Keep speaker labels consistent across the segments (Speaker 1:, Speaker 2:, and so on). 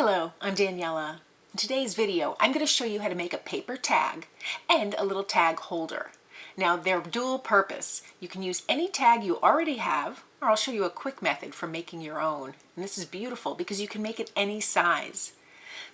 Speaker 1: Hello, I'm Daniela. In today's video, I'm going to show you how to make a paper tag and a little tag holder. Now, they're dual purpose. You can use any tag you already have, or I'll show you a quick method for making your own. And this is beautiful because you can make it any size.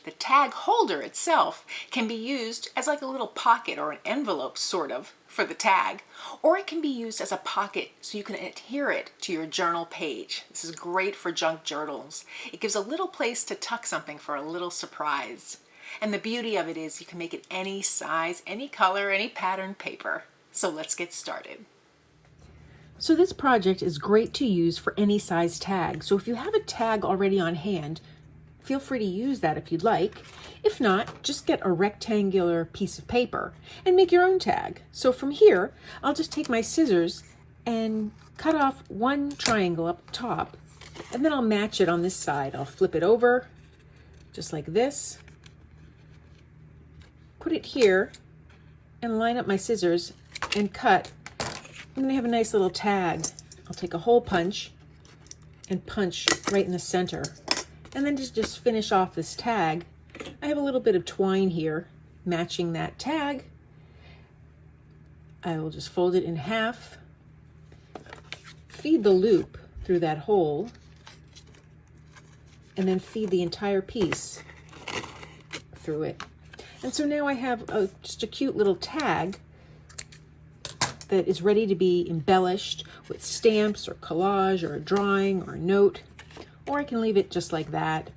Speaker 1: The tag holder itself can be used as like a little pocket or an envelope, sort of, for the tag, or it can be used as a pocket so you can adhere it to your journal page. This is great for junk journals. It gives a little place to tuck something for a little surprise. And the beauty of it is you can make it any size, any color, any pattern paper. So let's get started. So this project is great to use for any size tag. So if you have a tag already on hand, feel free to use that if you'd like. If not, just get a rectangular piece of paper and make your own tag. So from here, I'll just take my scissors and cut off one triangle up top, and then I'll match it on this side. I'll flip it over, just like this, put it here, and line up my scissors and cut. I'm gonna have a nice little tag. I'll take a hole punch and punch right in the center. And then to just finish off this tag, I have a little bit of twine here matching that tag. I will just fold it in half, feed the loop through that hole, and then feed the entire piece through it. And so now I have just a cute little tag that is ready to be embellished with stamps or collage or a drawing or a note. Or I can leave it just like that.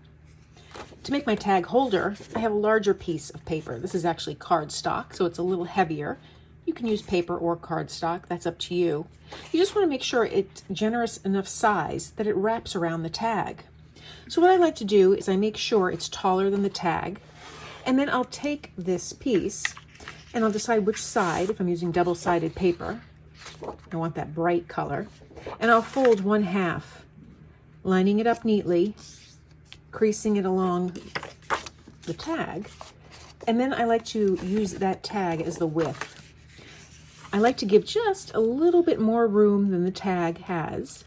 Speaker 1: To make my tag holder, I have a larger piece of paper. This is actually cardstock, so it's a little heavier. You can use paper or cardstock, that's up to you. You just want to make sure it's generous enough size that it wraps around the tag. So what I like to do is I make sure it's taller than the tag, and then I'll take this piece and I'll decide which side, if I'm using double-sided paper, I want that bright color, and I'll fold one half, lining it up neatly, creasing it along the tag, and then I like to use that tag as the width. I like to give just a little bit more room than the tag has,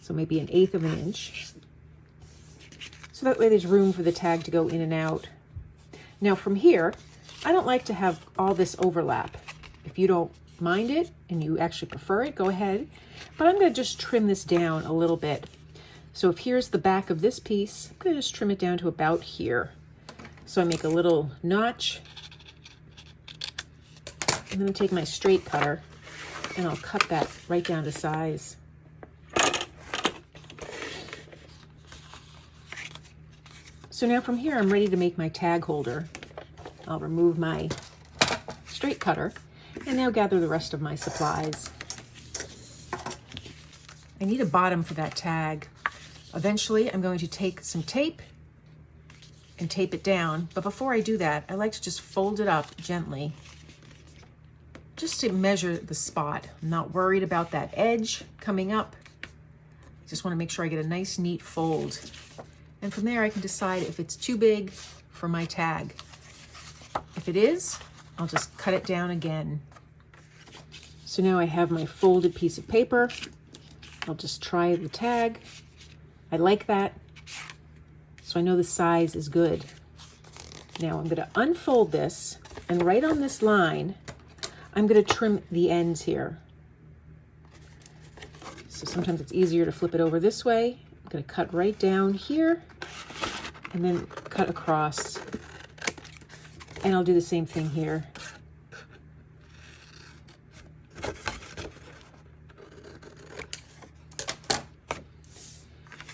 Speaker 1: so maybe 1/8 of an inch, so that way there's room for the tag to go in and out. Now from here, I don't like to have all this overlap. If you don't mind it and you actually prefer it, go ahead. But I'm going to just trim this down a little bit. So if here's the back of this piece, I'm going to just trim it down to about here. So I make a little notch. I'm going to take my straight cutter and I'll cut that right down to size. So now from here, I'm ready to make my tag holder. I'll remove my straight cutter and now gather the rest of my supplies. I need a bottom for that tag. Eventually, I'm going to take some tape and tape it down. But before I do that, I like to just fold it up gently, just to measure the spot. I'm not worried about that edge coming up. I just want to make sure I get a nice, neat fold. And from there, I can decide if it's too big for my tag. If it is, I'll just cut it down again. So now I have my folded piece of paper. I'll just try the tag. I like that, so I know the size is good. Now I'm going to unfold this, and right on this line, I'm going to trim the ends here. So sometimes it's easier to flip it over this way. I'm going to cut right down here, and then cut across. And I'll do the same thing here.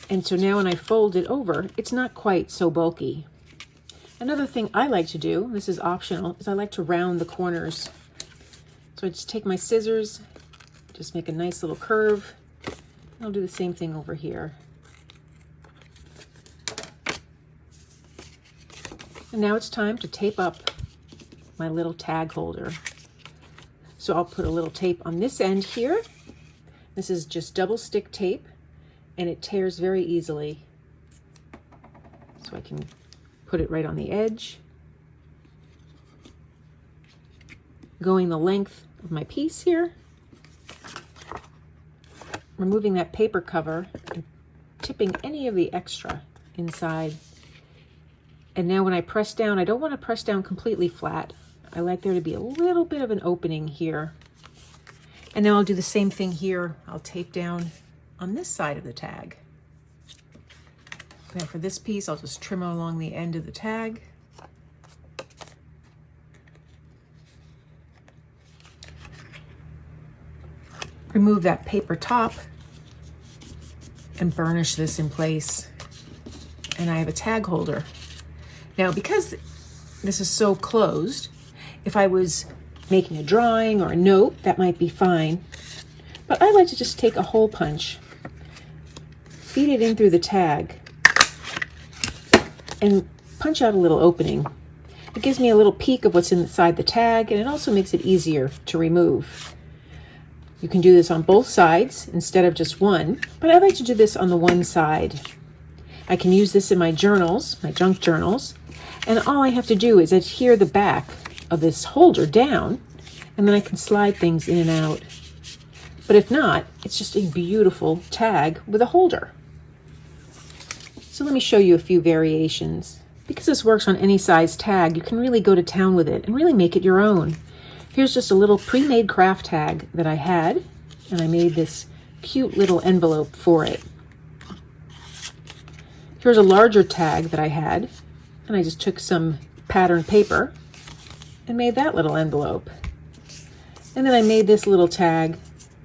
Speaker 1: And so now when I fold it over, it's not quite so bulky. Another thing I like to do, this is optional, is I like to round the corners. So I just take my scissors, just make a nice little curve. I'll do the same thing over here. And now it's time to tape up my little tag holder. So I'll put a little tape on this end here. This is just double stick tape, and it tears very easily. So I can put it right on the edge, going the length of my piece here, removing that paper cover and tipping any of the extra inside. And now when I press down, I don't want to press down completely flat. I like there to be a little bit of an opening here. And now I'll do the same thing here. I'll tape down on this side of the tag. Now for this piece, I'll just trim along the end of the tag. Remove that paper top and burnish this in place. And I have a tag holder. Now, because this is so closed, if I was making a drawing or a note, that might be fine. But I like to just take a hole punch, feed it in through the tag, and punch out a little opening. It gives me a little peek of what's inside the tag, and it also makes it easier to remove. You can do this on both sides instead of just one, but I like to do this on the one side. I can use this in my journals, my junk journals, and all I have to do is adhere the back of this holder down, and then I can slide things in and out. But if not, it's just a beautiful tag with a holder. So let me show you a few variations. Because this works on any size tag, you can really go to town with it and really make it your own. Here's just a little pre-made craft tag that I had, and I made this cute little envelope for it. Here's a larger tag that I had, and I just took some pattern paper and made that little envelope. And then I made this little tag,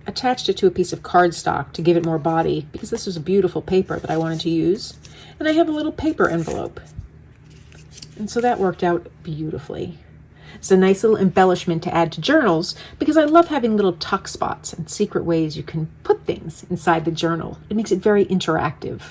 Speaker 1: attached it to a piece of cardstock to give it more body, because this was a beautiful paper that I wanted to use. And I have a little paper envelope. And so that worked out beautifully. It's a nice little embellishment to add to journals, because I love having little tuck spots and secret ways you can put things inside the journal. It makes it very interactive.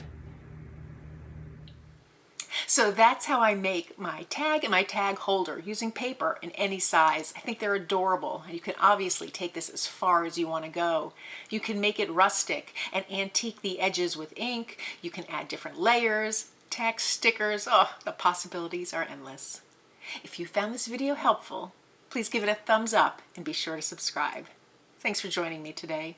Speaker 1: So that's how I make my tag and my tag holder using paper in any size. I think they're adorable, and you can obviously take this as far as you want to go. You can make it rustic and antique the edges with ink. You can add different layers, text, stickers. Oh, the possibilities are endless. If you found this video helpful, please give it a thumbs up and be sure to subscribe. Thanks for joining me today.